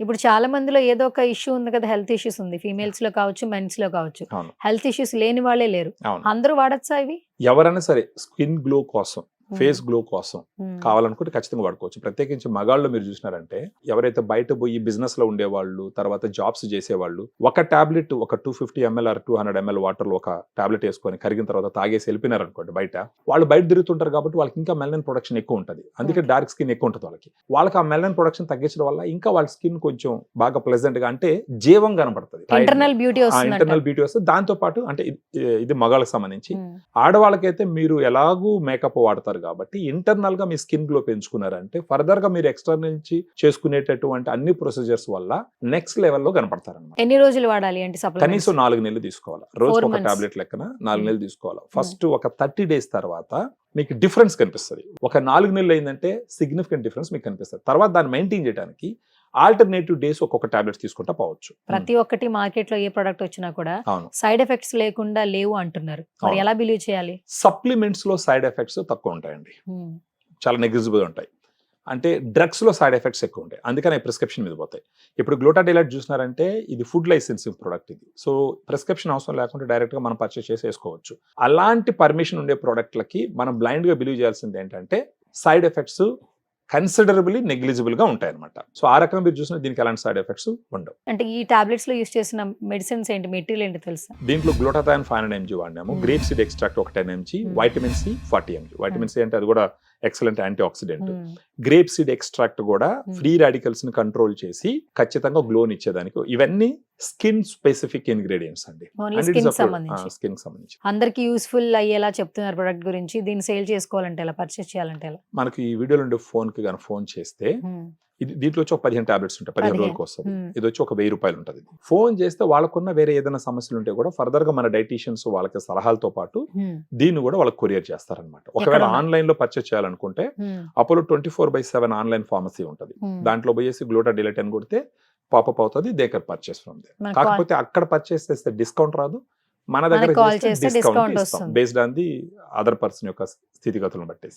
ఇప్పుడు చాలా మందిలో ఏదో ఒక ఇష్యూ ఉంది కదా! హెల్త్ ఇష్యూస్ ఉంది. ఫీమేల్స్ లో కావచ్చు, మెన్స్ లో కావచ్చు. అవును. హెల్త్ ఇష్యూస్ లేని వాళ్ళే లేరు. అవును. అందరూ వాడొచ్చా ఇవి? ఎవరైనా సరే స్కిన్ గ్లో కోసం, ఫేస్ గ్లో కోసం హ్మ్. కావాలనుకుంటే ఖచ్చితంగా వాడుకోవచ్చు. ప్రత్యేకించి మగాళ్ళు మీరు చూసినారంటే ఎవరైతే బయట పోయి బిజినెస్ లో ఉండేవాళ్ళు, తర్వాత జాబ్స్ చేసేవాళ్ళు ఒక టాబ్లెట్ ఒక 250 ml ఆర్ 200 ml వాటర్ లో ఒక టాబ్లెట్ వేసుకొని కరిగిన తర్వాత తాగేసి వెళ్ళిపోయినారనుకోండి బయట, వాళ్ళు బయట తిరుగుతుంటారు కాబట్టి వాళ్ళకి ఇంకా మెలనిన్ ప్రొడక్షన్ ఎక్కువ ఉంటుంది. అందుకే Okay. డార్క్ స్కిన్ ఎక్కువ ఉంటుంది వాళ్ళకి. వాళ్ళకి ఆ మెలనిన్ ప్రొడక్షన్ తగ్గించడం వల్ల ఇంకా వాళ్ళ స్కిన్ కొంచెం బాగా ప్లెజెంట్ గా అంటే జీవం కనపడుతుంది. ఇంటర్నల్ బ్యూటీ వస్తుందంట. ఇంటర్నల్ బ్యూటీ వస్తుంది. దాంతో పాటు అంటే ఇది మగాళ్ళకి సంబంధించి, ఆడవాళ్ళకైతే మీరు ఎలాగూ మేకప్ వాడతారు కాబట్టి ఇంటర్నల్ గా మీ స్కిన్ గ్లో పెంచుకున్నారంటే ఫర్దర్ గా మీరు ఎక్స్టర్నల్ నుంచి చేసుకునేటటువంటి అన్ని ప్రొసీజర్స్ వల్ల నెక్స్ట్ లెవెల్లో కనపడతారన్నమాట. ఎన్ని రోజులు వాడాలి అంటే సప్లిమెంట్స్? కనీసం 4 నెలలు తీసుకోవాలి. రోజు 4 ఒక months. టాబ్లెట్ లెక్కన 4 Hmm. నెలలు తీసుకోవాలి. ఫస్ట్ ఒక 30 days తర్వాత మీకు డిఫరెన్స్ కనిపిస్తుంది. ఒక 4 నెలలు అయిందంటే సిగ్నిఫికెంట్ డిఫరెన్స్ మీకు కనిపిస్తుంది. తర్వాత దాన్ని మెయింటైన్ చేయడానికి ఆల్టర్నేటివ్ డేస్ ఒక్కొక్క టాబ్లెట్స్ తీసుకుంటా పోవచ్చు. ప్రతి ఒక్కటి మార్కెట్ లో ఏ ప్రొడక్ట్ వచ్చినా కూడా అవును. సైడ్ ఎఫెక్ట్స్ లేకుండా లేవు అంటున్నారు. మరి అవును. ఎలా బిలీవ్ చేయాలి? సప్లిమెంట్స్ లో సైడ్ ఎఫెక్ట్స్ తక్కువ ఉంటాయండి. చాలా నెగ్లిజిబుల్ ఉంటాయి. అంటే డ్రగ్స్ లో సైడ్ ఎఫెక్ట్స్ ఎక్కువ ఉంటాయి. అందుకని ప్రిస్క్రిప్షన్ మీద పోతాయి. ఇప్పుడు గ్లూటాథయోలైట్ చూసినారంటే ఇది ఫుడ్ లైసెన్సింగ్ ప్రొడక్ట్ ఇది. సో ప్రిస్క్రిప్షన్ అవసరం లేకుండా డైరెక్ట్ గా మనం పర్చేస్ చేసి వేసుకోవచ్చు. అలాంటి పర్మిషన్ ఉండే ప్రోడక్ట్లకి మనం బ్లైండ్ గా బిలీవ్ చేయాల్సింది ఏంటంటే సైడ్ ఎఫెక్ట్స్ కన్సిడరబుల్లీ నెగ్లిజిబుల్ గా ఉంటాయి అనమాట. సో ఆ రకంగా మీరు చూసిన దీనికి ఎలాంటి సైడ్ ఎఫెక్ట్స్ ఉండవు. అంటే ఈ టాబ్లెట్స్ లో యూస్ చేసిన మెడిసిన్స్ ఏంటి, మెటీరియల్ ఏంటి తెలుసా? దీంట్లో గ్లూటాథయాన్ 500 mg వాడినాము. గ్రేప్ సీడ్ ఎక్స్ట్రాక్ట్ ఒక 10 mg, vitamin C 40 mg. Vitamin C అంటే అది కూడా excellent antioxidant. Grape seed extract కూడా ఫ్రీ రాడికల్స్ ని కంట్రోల్ చేసి ఖచ్చితంగా గ్లోని ఇచ్చేదానికి. ఇవన్నీ స్కిన్ స్పెసిఫిక్ ఇంగ్రీడియంట్స్ అండి. స్కిన్ సంబంధించి అందరికి యూస్ఫుల్ అయ్యేలా చెప్తున్నారు ప్రొడక్ట్ గురించి. దీన్ని సేల్ చేసుకోవాలంటే ఎలా, పర్చేస్ చేయాలంటే ఎలా? మనకి ఈ వీడియోలో ఉండే ఫోన్ కి కానీ ఫోన్ చేస్తే దీంట్లో వచ్చి ఒక 15 టాబ్లెట్స్ ఉంటాయి. 15 రోజులకు వస్తుంది. ఇది వచ్చి ఒక 1000 రూపాయలు ఉంటుంది. ఫోన్ చేస్తే వాళ్ళకున్న వేరే ఏదైనా సమస్యలు ఉంటే కూడా ఫర్దర్ గా మన డైటీషియన్స్ వాళ్ళకి సలహాలతో పాటు దీన్ని కూడా వాళ్ళకి కొరియర్ చేస్తారనమాట. ఒకవేళ ఆన్లైన్ లో పర్చేస్ చేయాలనుకుంటే అపోలో 24/7 ఆన్లైన్ ఫార్మసీ ఉంటుంది. దాంట్లో పోయేసి గ్లూటాథయోలైట్ అని కొడితే పాపప్ అవుతుంది. They can purchase from they. కాకపోతే అక్కడ పర్చేస్ చేస్తే డిస్కౌంట్ రాదు. మన దగ్గర డిస్కౌంట్ ఇస్తాం based on the other person యొక్క స్థితిగతులను బట్టేసి.